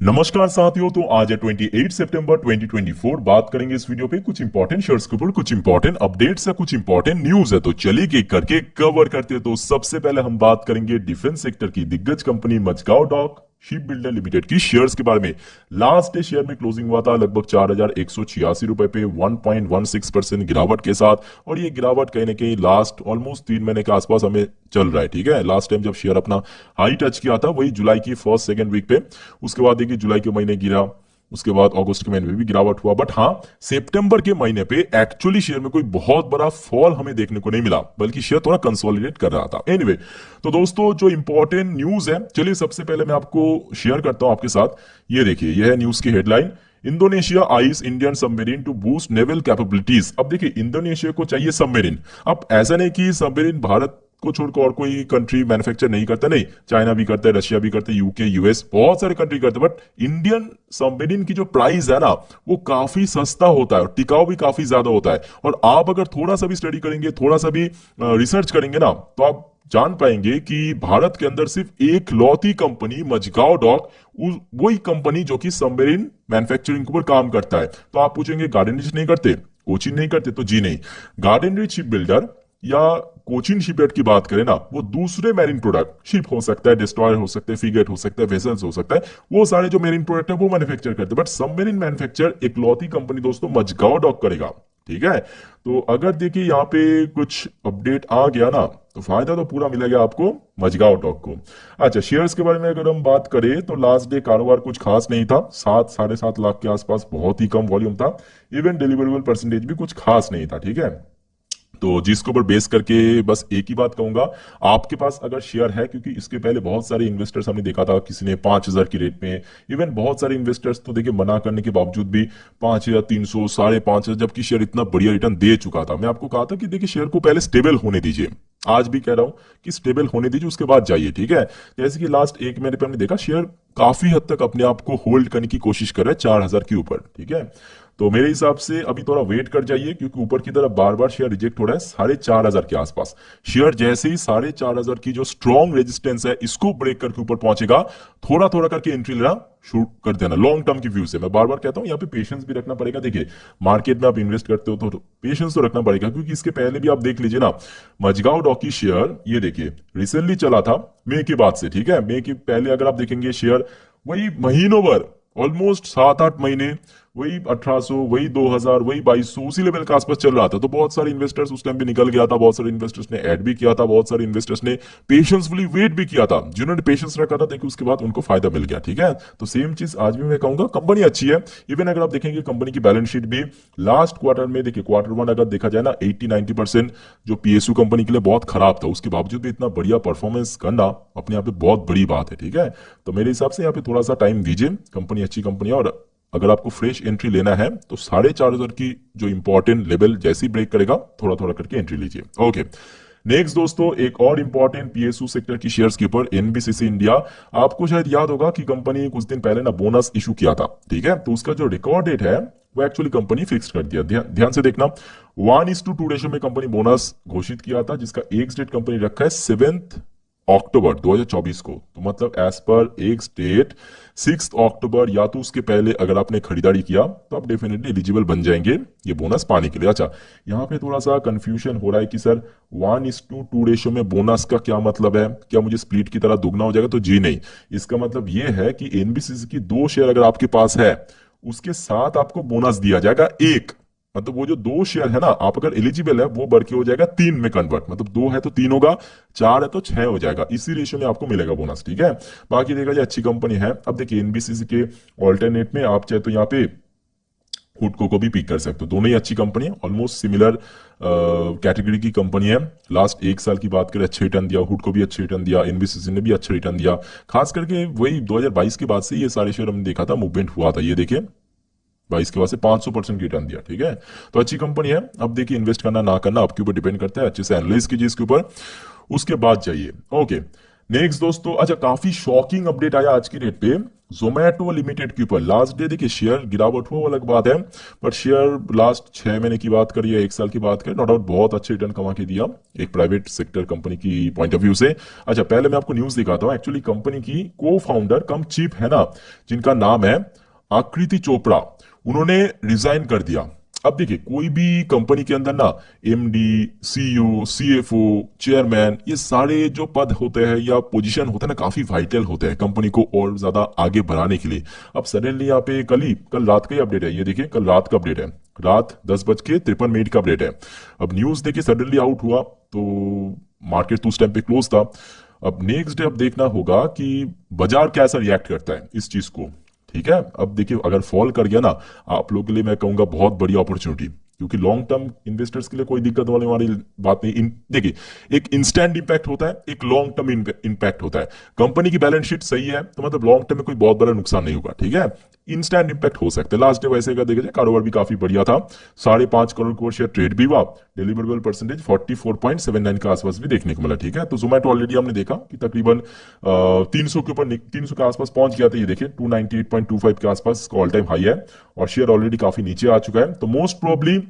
नमस्कार साथियों। तो आज है 28 सितंबर 2024। बात करेंगे इस वीडियो पे कुछ इंपॉर्टेंट शेयर्स के ऊपर, कुछ इंपॉर्टेंट अपडेट्स है, कुछ इंपॉर्टेंट न्यूज है। तो चलिए एक करके कवर करते हैं। तो सबसे पहले हम बात करेंगे डिफेंस सेक्टर की दिग्गज company Mazagon Dock Ship Builder Limited की शेयर्स के बारे में। लास्ट डे शेयर में क्लोजिंग हुआ था लगभग 4,186 रुपए पे 1.16% गिरावट के साथ। और ये गिरावट कहीं ना कहीं लास्ट ऑलमोस्ट 3 महीने के आसपास हमें चल रहा है। ठीक है, लास्ट टाइम जब शेयर अपना हाई टच किया था वही जुलाई की फर्स्ट सेकंड वीक पे। उसके बाद देखिए जुलाई के महीने गिरा, उसके बाद अगस्त के महीने में भी गिरावट हुआ। बट हाँ, सितंबर के महीने पे एक्चुअली शेयर में कोई बहुत बड़ा फॉल हमें देखने को नहीं मिला, बल्कि शेयर थोड़ा कंसोलिडेट कर रहा था। एनीवे, तो दोस्तों जो इंपॉर्टेंट न्यूज है, चलिए सबसे पहले मैं आपको शेयर करता हूं आपके साथ। ये देखिए, यह है न्यूज की headline. Indonesia eyes Indian submarine to boost naval capabilities. अब देखिए, इंडोनेशिया को चाहिए सबमरीन। अब ऐसा नहीं कि सबमरीन भारत को छोड़कर और कोई कंट्री मैन्युफैक्चर नहीं करता, नहीं, चाइना भी करता है, रशिया भी करता है, यूके, यूएस, बहुत सारे कंट्री करते हैं। बट इंडियन सबमरीन की जो प्राइस है ना, वो काफी सस्ता होता है और टिकाऊ भी काफी ज्यादा होता है। और आप अगर थोड़ा सा भी स्टडी करेंगे, थोड़ा सा भी रिसर्च करेंगे ना, तो आप जान पाएंगे कि भारत के अंदर सिर्फ एक लौती कंपनी मझगांव डॉक, वही कंपनी जो कि सबमरीन मैन्युफैक्चरिंग के ऊपर काम करता है। तो आप पूछेंगे गार्डन रिच नहीं करते, कोचिन नहीं करते? तो जी नहीं, गार्डन रिच शिप बिल्डर या कोचिन शिपयार्ड की बात करें ना, वो दूसरे मेरीन प्रोडक्ट, शिप हो सकता है, डिस्ट्रॉयर हो सकते हैं, फ्रिगेट हो सकता है, वेसल्स हो सकता है, वो सारे जो मेरीन प्रोडक्ट है वो मैन्युफैक्चर करते हैं। बट सबमरीन मैन्युफैक्चर एक लौती कंपनी दोस्तों मझगांव डॉक करेगा। ठीक है, तो अगर देखिए यहाँ पे कुछ अपडेट आ गया ना, तो फायदा तो पूरा मिलेगा आपको मझगांव डॉक को। अच्छा, शेयर्स के बारे में अगर हम बात करें तो लास्ट डे कारोबार कुछ खास नहीं था, 7 साढ़े 7 लाख के आसपास बहुत ही कम वॉल्यूम था। इवन डिलीवरेबल परसेंटेज भी कुछ खास नहीं था। ठीक है, तो जिसके ऊपर बेस करके बस एक ही बात कहूंगा, आपके पास अगर शेयर है, क्योंकि इसके पहले बहुत सारे इन्वेस्टर्स हमने देखा था, किसी ने 5,000 की रेट में, इवन बहुत सारे इन्वेस्टर्स तो देखिए मना करने के बावजूद भी 5,300, 5,500, जबकि शेयर इतना बढ़िया रिटर्न दे चुका था। मैं आपको कहा था कि देखिए शेयर को पहले स्टेबल होने दीजिए। आज भी कह रहा हूं कि स्टेबल होने दीजिए, उसके बाद जाइए। ठीक है, जैसे कि लास्ट एक महीने पे हमने देखा शेयर काफी हद तक अपने आप को होल्ड करने की कोशिश कर रहा है 4,000 के ऊपर। ठीक है, तो मेरे हिसाब से अभी थोड़ा वेट कर जाइए, क्योंकि ऊपर की तरफ बार बार शेयर रिजेक्ट हो रहा है 4,500 के आसपास। शेयर जैसे ही 4,500 की जो स्ट्रॉन्ग रेजिस्टेंस है इसको ब्रेक करके ऊपर पहुंचेगा, थोड़ा थोड़ा करके एंट्री लेना शुरू कर देना। लॉन्ग टर्म की व्यू से मैं बार बार कहता हूं, यहाँ पे पेशेंस भी रखना पड़ेगा। देखिए, मार्केट में आप इन्वेस्ट करते हो तो पेशेंस तो रखना पड़ेगा, क्योंकि इसके पहले भी आप देख लीजिए ना, मझगांव डॉक की शेयर ये देखिए रिसेंटली चला था मई के बाद से। ठीक है, मई के पहले अगर आप देखेंगे शेयर वही महीनों भर, ऑलमोस्ट 7-8 महीने, वही 1,800, वही 2,000, वही 2,200, उसी लेवल के आसपास चल रहा था। तो बहुत सारे इन्वेस्टर्स उस टाइम पे निकल गया था, बहुत सारे इन्वेस्टर्स ने ऐड भी किया था, बहुत सारे इन्वेस्टर्स ने पेशेंसफुली वेट भी किया था। जिन्होंने पेशेंस रखा था, देखिए उसके बाद उनको फायदा मिल गया। ठीक है, तो सेम चीज आज भी मैं कहूंगा, कंपनी अच्छी है। इवन अगर आप देखेंगे कंपनी की बैलेंस शीट भी लास्ट क्वार्टर में, देखिए Q1 अगर देखा जाए ना, 80-90% जो पीएसयू कंपनी के लिए बहुत खराब था, उसके बावजूद भी इतना बढ़िया परफॉर्मेंस करना अपने आप में बहुत बड़ी बात है। ठीक है, तो मेरे हिसाब से यहाँ पे थोड़ा सा टाइम दीजिए, कंपनी अच्छी कंपनी है। और अगर आपको फ्रेश एंट्री लेना है तो 4,500 की जो इंपॉर्टेंट लेवल जैसे ही ब्रेक करेगा, थोड़ा थोड़ा करके एंट्री लीजिए। ओके, नेक्स्ट दोस्तों, एक और इंपॉर्टेंट पीएसयू सेक्टर की शेयर्स के ऊपर एनबीसीसी इंडिया। आपको शायद याद होगा कि कंपनी कुछ दिन पहले ना बोनस इशू किया था। ठीक है, तो उसका जो रिकॉर्ड डेट है वो एक्चुअली कंपनी फिक्स कर दिया। ध्यान से देखना, 1:2 रेशो में कंपनी बोनस घोषित किया था, जिसका एक डेट कंपनी रखा है 7 अक्टूबर 2024 को। तो मतलब एज पर एक डेट 6 अक्टूबर या तो उसके पहले अगर आपने खरीदारी किया तो आप डेफिनेटली एलिजिबल बन जाएंगे ये बोनस पाने के लिए। अच्छा, यहाँ पे थोड़ा सा कंफ्यूजन हो रहा है कि सर 1:2 रेशो में बोनस का क्या मतलब है, क्या मुझे स्प्लिट की तरह दुगना हो जाएगा? तो जी नहीं, इसका मतलब ये है कि एनबीसीसी की 2 शेयर अगर आपके पास है, उसके साथ आपको बोनस दिया जाएगा एक। मतलब वो जो 2 शेयर है ना, आप अगर एलिजिबल है, वो बढ़ के हो जाएगा 3 में कन्वर्ट। मतलब 2 है तो 3 होगा, 4 है तो 6 हो जाएगा। इसी रेशियो में आपको मिलेगा बोनस। ठीक है, बाकी देखा जाए अच्छी कंपनी है। अब देखिए एनबीसीसी के ऑल्टरनेट में आप चाहे तो यहाँ पे हुडको को भी पिक कर सकते हो। दोनों ही अच्छी कंपनी है, ऑलमोस्ट सिमिलर कैटेगरी की कंपनी है। लास्ट 1 साल की बात करें, अच्छे रिटर्न दिया, हुडको भी अच्छे रिटर्न दिया, एनबीसीसी ने भी अच्छा रिटर्न दिया। खास करके वही 2022 के बाद से ये सारे शेयर हमने देखा था मूवमेंट हुआ था। ये देखिए 22 के बाद से 500% की रिटर्न दिया। ठीक है, तो अच्छी कंपनी है। अब देखिए इन्वेस्ट करना ना करना आपके ऊपर डिपेंड करता है, अच्छे से एनालाइज कीजिए इसके ऊपर, उसके बाद जाइए। ओके, नेक्स्ट दोस्तों, अच्छा काफी शॉकिंग अपडेट आया आज की डेट पे जोमैटो लिमिटेड के ऊपर। लास्ट डे देखिए शेयर गिरावट हुआ वो अलग बात है, बट शेयर लास्ट 6 महीने की बात करिए, 1 साल की बात करें, नो डाउट बहुत अच्छे रिटर्न कमा के दिया एक प्राइवेट सेक्टर कंपनी की पॉइंट ऑफ व्यू से। अच्छा पहले मैं आपको न्यूज दिखाता हूँ। एक्चुअली कंपनी की को फाउंडर कम चीफ है ना, जिनका नाम है आकृति चोपड़ा, उन्होंने रिजाइन कर दिया। अब देखिए कोई भी कंपनी के अंदर ना एमडी, सीईओ, सीएफओ, चेयरमैन, ये सारे जो पद होते हैं या पोजीशन होते हैं ना, काफी वाइटल होते हैं कंपनी को और ज्यादा आगे बढ़ाने के लिए। अब सडनली यहाँ पे कल रात का ही अपडेट है, ये देखिए कल रात का अपडेट है, रात 10:53 का अपडेट है। अब न्यूज देखिए सडनली आउट हुआ तो मार्केट तो उस टाइम पे क्लोज था। अब नेक्स्ट डे अब देखना होगा कि बाजार कैसा रिएक्ट करता है इस चीज को। ठीक है, अब देखिए अगर फॉल कर गया ना, आप लोगों के लिए मैं कहूंगा बहुत बड़ी अपॉर्चुनिटी, क्योंकि लॉन्ग टर्म इन्वेस्टर्स के लिए कोई दिक्कत होने वाली बात नहीं। देखिए एक इंस्टेंट इंपैक्ट होता है, एक लॉन्ग टर्म इंपैक्ट होता है। कंपनी की बैलेंस शीट सही है तो मतलब लॉन्ग टर्म में कोई बहुत बड़ा नुकसान नहीं होगा, ठीक है। इंस्टेंट इंपैक्ट हो सकता है। लास्ट डे वैसे का देखा जाए कारोबार भी काफी बढ़िया था, 5.5 करोड़ को शेयर ट्रेड भी हुआ, डिलीवरेबल परसेंटेज 44.79 के आसपास भी देखने को मिला। ठीक है, तो जोमेटो ऑलरेडी हमने देखा कि तकरीबन 300 के ऊपर 300 के आसपास पहुंच गया था। ये देखिए 298.25 के आसपास ऑल टाइम हाई है, और शेयर ऑलरेडी काफी नीचे आ चुका है। तो मोस्ट प्रोबली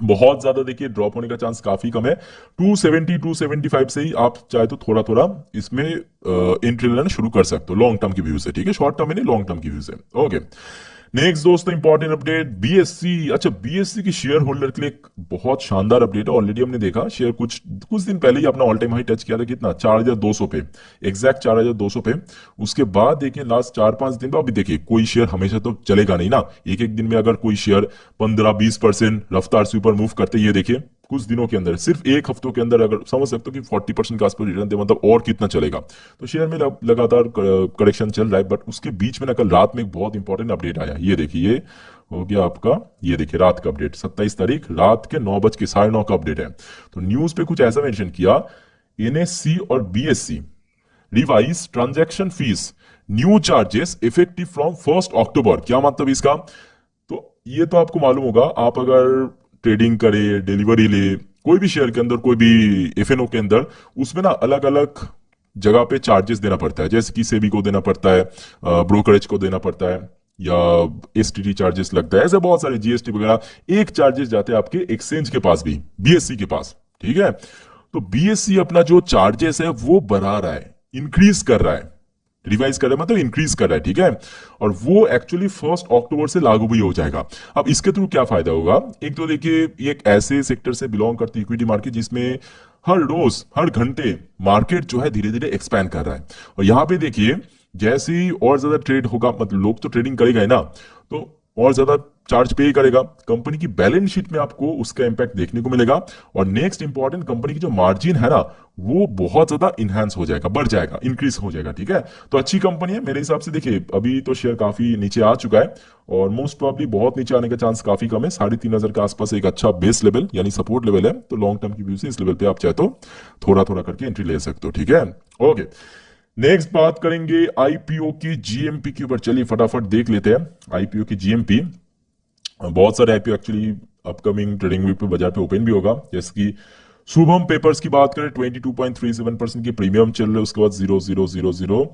बहुत ज्यादा देखिए ड्रॉप होने का चांस काफी कम है। 270 275 से ही आप चाहे तो थोड़ा थोड़ा इसमें एंट्री लेना शुरू कर सकते हो लॉन्ग टर्म की व्यू से। ठीक है, शॉर्ट टर्म में नहीं, लॉन्ग टर्म की व्यू से। ओके, नेक्स्ट दोस्तों इंपॉर्टेंट अपडेट बीएससी। अच्छा बीएससी की शेयर होल्डर के लिए एक बहुत शानदार अपडेट है। ऑलरेडी हमने देखा शेयर कुछ कुछ दिन पहले ही अपना ऑल टाइम हाई टच किया था, कितना 4200 पे, एग्जैक्ट 4200 पे। उसके बाद देखिए लास्ट 4-5 दिन बाद, अभी देखिए कोई शेयर हमेशा तो चलेगा नहीं ना, एक एक दिन में अगर कोई शेयर 15-20% रफ्तार से ऊपर मूव करते, ये देखिए कुछ दिनों के अंदर, सिर्फ एक हफ्तों के अंदर अगर समझ सकते हो कि 40% के आसपास रिटर्न दे, मतलब और कितना चलेगा। तो शेयर में लगातार करेक्शन चल रहा है, बट उसके बीच में ना कल रात में एक बहुत इंपॉर्टेंट अपडेट आया। ये देखिए ये हो गया आपका, ये देखिए रात का अपडेट, 27 तारीख रात के 9:09 का अपडेट है। तो न्यूज पे कुछ ऐसा मेंशन किया, एनएससी और BSc revise transaction fees new charges effective from 1 अक्टूबर। क्या मतलब इसका? तो ये तो आपको मालूम होगा, आप अगर ट्रेडिंग करे, डिलीवरी ले, कोई भी शेयर के अंदर, कोई भी एफएनओ के अंदर, उसमें ना अलग अलग जगह पे चार्जेस देना पड़ता है। जैसे कि सेबी को देना पड़ता है, ब्रोकरेज को देना पड़ता है, या एसटीटी चार्जेस लगता है, ऐसे बहुत सारे जीएसटी वगैरह। एक चार्जेस जाते हैं आपके एक्सचेंज के पास भी, बीएससी के पास। ठीक है, तो बीएससी अपना जो चार्जेस है वो बढ़ा रहा है, इंक्रीज कर रहा है, रिवाइज कर रहा है मतलब इंक्रीज कर रहा है। ठीक है, और वो एक्चुअली 1 अक्टूबर से लागू भी हो जाएगा। अब इसके थ्रू क्या फायदा होगा? एक तो देखिए ये एक ऐसे सेक्टर से बिलोंग करती है, इक्विटी मार्केट, जिसमें हर रोज हर घंटे मार्केट जो है धीरे धीरे एक्सपैंड कर रहा है। और यहाँ पे देखिए जैसे ही और ज्यादा ट्रेड होगा, मतलब लोग तो ट्रेडिंग करेगा ही ना, तो और ज्यादा चार्ज पे करेगा। कंपनी की बैलेंस शीट में आपको उसका इंपैक्ट देखने को मिलेगा। और नेक्स्ट इंपॉर्टेंट, कंपनी की जो मार्जिन है ना, वो बहुत ज्यादा इंहांस हो जाएगा, बढ़ जाएगा, इंक्रीज हो जाएगा। ठीक है, तो अच्छी कंपनी है मेरे हिसाब से। देखिए अभी तो शेयर काफी नीचे आ चुका है, और मोस्ट प्रॉब्ली बहुत नीचे आने का चांस काफी कम है। 3,500 के आसपास एक अच्छा बेस लेवल यानी सपोर्ट लेवल है। तो लॉन्ग टर्म की व्यू से इस लेवल पे आप चाहे तो थोड़ा थोड़ा करके एंट्री ले सकते हो। ठीक है, ओके। नेक्स्ट बात करेंगे आईपीओ की जीएमपी के ऊपर। चलिए फटाफट देख लेते हैं आईपीओ की जीएमपी। बहुत सारे IPO actually upcoming trading week पे बाजार पे ओपन भी होगा। जैसे कि शुभम पेपर्स की बात करें, 22.37% की प्रीमियम चल रहे हैं। उसके बाद 0000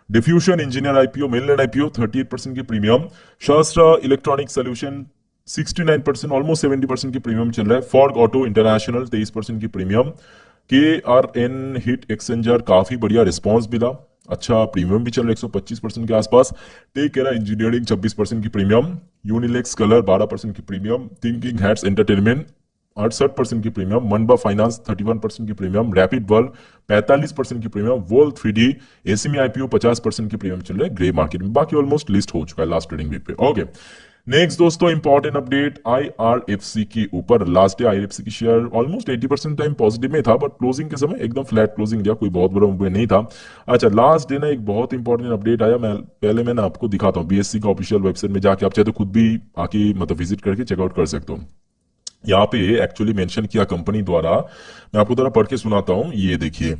diffusion engineer IPO, mainland IPO 38% की प्रीमियम। शास्त्रा इलेक्ट्रॉनिक सोल्यूशन 69%, ऑलमोस्ट 70% की प्रीमियम चल रहा है। फॉर्ग ऑटो इंटरनेशनल 23% की प्रीमियम। के आर एन हिट एक्सचेंजर काफी बढ़िया रिस्पॉन्स मिला, अच्छा प्रीमियम भी चल रहा है 125% के आसपास। टेक केरा इंजीनियरिंग 26% की प्रीमियम। यूनिलेक्स कलर 12% की प्रीमियम। थिंकिंग हैट्स एंटरटेनमेंट 68% की प्रीमियम। मनबा फाइनेंस 31% की प्रीमियम। रैपिड वर्ल्ड 45% की premium. World 3D SME IPO 50% की प्रीमियम चल रहा है ग्रे मार्केट में। बाकी ऑलमोस्ट लिस्ट हो चुका है लास्ट ट्रेडिंग वीक पे। ओके, नेक्स्ट दोस्तों इंपॉर्टेंट अपडेट आईआरएफसी के ऊपर। लास्ट डे आईआरएफसी की शेयर ऑलमोस्ट 80% टाइम पॉजिटिव में था, बट क्लोजिंग के समय एकदम फ्लैट क्लोजिंग दिया, कोई बहुत बड़ा मूवमेंट नहीं था। अच्छा लास्ट डे ना एक बहुत इंपॉर्टेंट अपडेट आया, मैं ना आपको दिखाता हूँ। बीएससी का ऑफिशियल वेबसाइट में जाके आप चाहे तो खुद भी आके मतलब विजिट करके चेकआउट कर सकते हो। यहाँ पे एक्चुअली मेंशन किया कंपनी द्वारा, मैं आपको थोड़ा पढ़ के सुनाता हूँ। ये देखिए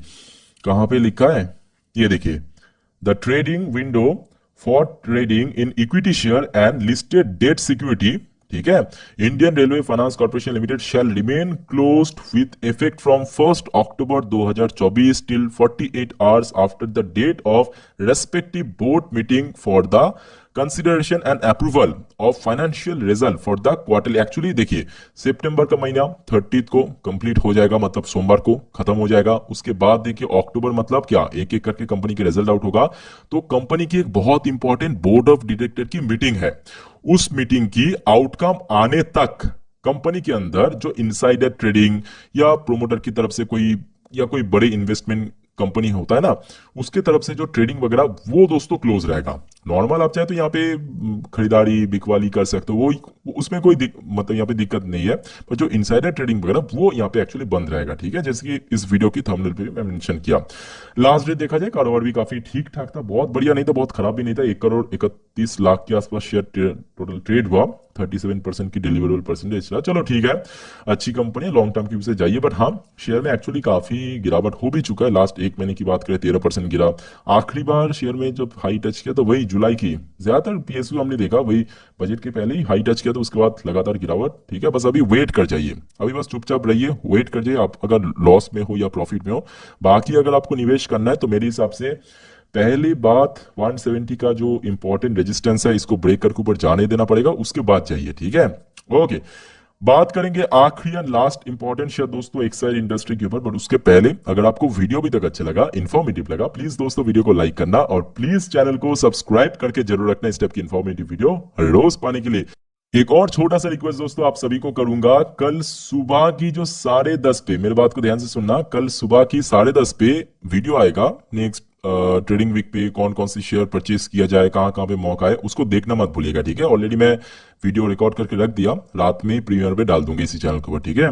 कहाँ पे लिखा है, ये देखिए the trading window for trading in equity share and listed debt security ठीक है। Indian Railway Finance Corporation Limited shall remain closed with effect from 1 October 2024 till 48 hours after the date of respective board meeting for the consideration and approval of financial result for the quarterly. Actually देखिए, सितंबर का महीना 30 को complete हो जाएगा, मतलब सोमवार को खत्म हो जाएगा। उसके बाद देखिए अक्टूबर मतलब क्या, एक एक करके कंपनी के रिजल्ट आउट होगा। तो कंपनी की एक बहुत इंपॉर्टेंट बोर्ड ऑफ डायरेक्टर की मीटिंग है। उस मीटिंग की आउटकम आने तक कंपनी के अंदर जो इनसाइडर ट्रेडिंग या प्रोमोटर की तरफ से कोई बड़े इन्वेस्टमेंट कंपनी होता है ना, उसके तरफ से जो ट्रेडिंग वगैरह, वो दोस्तों क्लोज रहेगा। नॉर्मल आप चाहे तो यहाँ पे खरीदारी बिकवाली कर सकते हो, वो उसमें कोई मतलब यहाँ पे दिक्कत नहीं है। पर जो इनसाइडर ट्रेडिंग वगैरह वो यहाँ पे एक्चुअली बंद रहेगा, ठीक है, जैसे कि इस वीडियो की थंबनेल पे मैं मेंशन किया। लास्ट डेट देखा जाए, कारोबार भी काफी ठीक ठाक था, बहुत बढ़िया नहीं था, बहुत खराब भी नहीं था। 1 करोड़ 31 लाख के आसपास शेयर टोटल ट्रेड हुआ, 37% की डिलीवरेबल परसेंटेज था। चलो ठीक है, अच्छी कंपनी है, लॉन्ग टर्म की वजह से जाइए। बट हाँ, शेयर में एक्चुअली काफी गिरावट हो भी चुका है। लास्ट एक महीने की बात करें 13% गिरा। आखिरी बार शेयर में जब हाई टच किया तो वही जुलाई की, ज्यादातर पीएसयू हमने देखा वही बजट के पहले ही हाई टच किया, तो उसके बाद लगातार गिरावट। ठीक है, बस अभी वेट कर जाइए, अभी बस चुपचाप रहिए, वेट कर जाइए, आप अगर लॉस में हो या प्रॉफिट में हो। बाकी अगर आपको निवेश करना है तो मेरे हिसाब से पहली बात 170 का जो इंपॉर्टेंट रेजिस्टेंस है, इसको ब्रेक करके ऊपर जाने देना पड़ेगा, उसके बाद जाइए, ठीक है। ओके, बात करेंगे आखिरी एंड लास्ट इंपॉर्टेंट शेयर दोस्तों एक्साइड इंडस्ट्री के ऊपर। बट उसके पहले अगर आपको वीडियो भी तक अच्छा लगा, इन्फॉर्मेटिव लगा, प्लीज दोस्तों वीडियो को लाइक करना और प्लीज चैनल को सब्सक्राइब करके जरूर रखना इस टाइप की इन्फॉर्मेटिव वीडियो रोज पाने के लिए। एक और छोटा सा रिक्वेस्ट दोस्तों आप सभी को करूंगा, कल सुबह की जो 10:30 पे, मेरे बात को ध्यान से सुनना, कल सुबह की 10:30 पे वीडियो आएगा नेक्स्ट ट्रेडिंग वीक पे, कौन कौन सी शेयर परचेज किया जाए, कहां कहां पे मौका है, उसको देखना मत भूलिएगा, ठीक है। ऑलरेडी मैं वीडियो रिकॉर्ड करके रख दिया, रात में प्रीमियर पे डाल दूंगी इसी चैनल के ऊपर, ठीक है।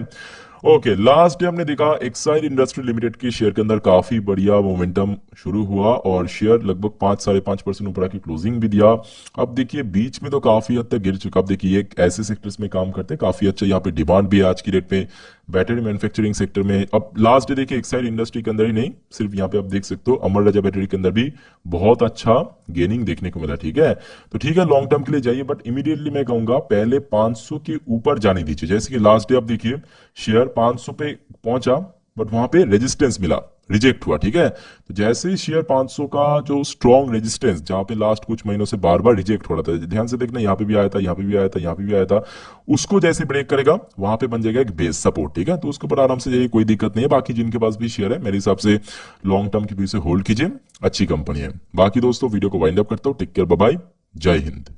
ओके, लास्ट डे हमने देखा एक्साइड इंडस्ट्री लिमिटेड के शेयर के अंदर काफी बढ़िया मोमेंटम शुरू हुआ और शेयर लगभग 5-5.5% ऊपर आके क्लोजिंग भी दिया। अब देखिए बीच में तो काफी हद तक गिर चुका। अब देखिए एक ऐसे सेक्टर्स में काम करते हैं, काफी अच्छा यहाँ पे डिमांड भी है आज की डेट में, बैटरी मैन्युफैक्चरिंग सेक्टर में। अब लास्ट डे देखिए एक्साइड इंडस्ट्री के अंदर ही नहीं, सिर्फ यहाँ पे आप देख सकते हो अमर राजा बैटरी के अंदर भी बहुत अच्छा गेनिंग देखने को मिला, ठीक है। तो ठीक है, लॉन्ग टर्म के लिए जाइए, बट इमीडिएटली मैं कहूंगा पहले 500 के ऊपर जाने दीजिए। जैसे कि लास्ट डे आप देखिए शेयर 500 पे पहुंचा, बट वहां पे रेजिस्टेंस मिला, रिजेक्ट हुआ, ठीक है। तो जैसे ही शेयर 500 का जो स्ट्रॉन्ग रेजिस्टेंस, जहां पे लास्ट कुछ महीनों से बार बार रिजेक्ट हो रहा था, ध्यान से देखना, यहाँ पे भी आया था, यहाँ पे भी आया था, यहाँ पे भी आया था, उसको जैसे ब्रेक करेगा वहां पे बन जाएगा एक बेस सपोर्ट, ठीक है। तो उसके ऊपर आराम से जाइए, कोई दिक्कत नहीं है। बाकी जिनके पास भी शेयर है मेरे हिसाब से लॉन्ग टर्म की व्यू से होल्ड कीजिए, अच्छी कंपनी है। बाकी दोस्तों वीडियो को वाइंड अप करता हूँ, टेक केयर, बाय बाय, जय हिंद।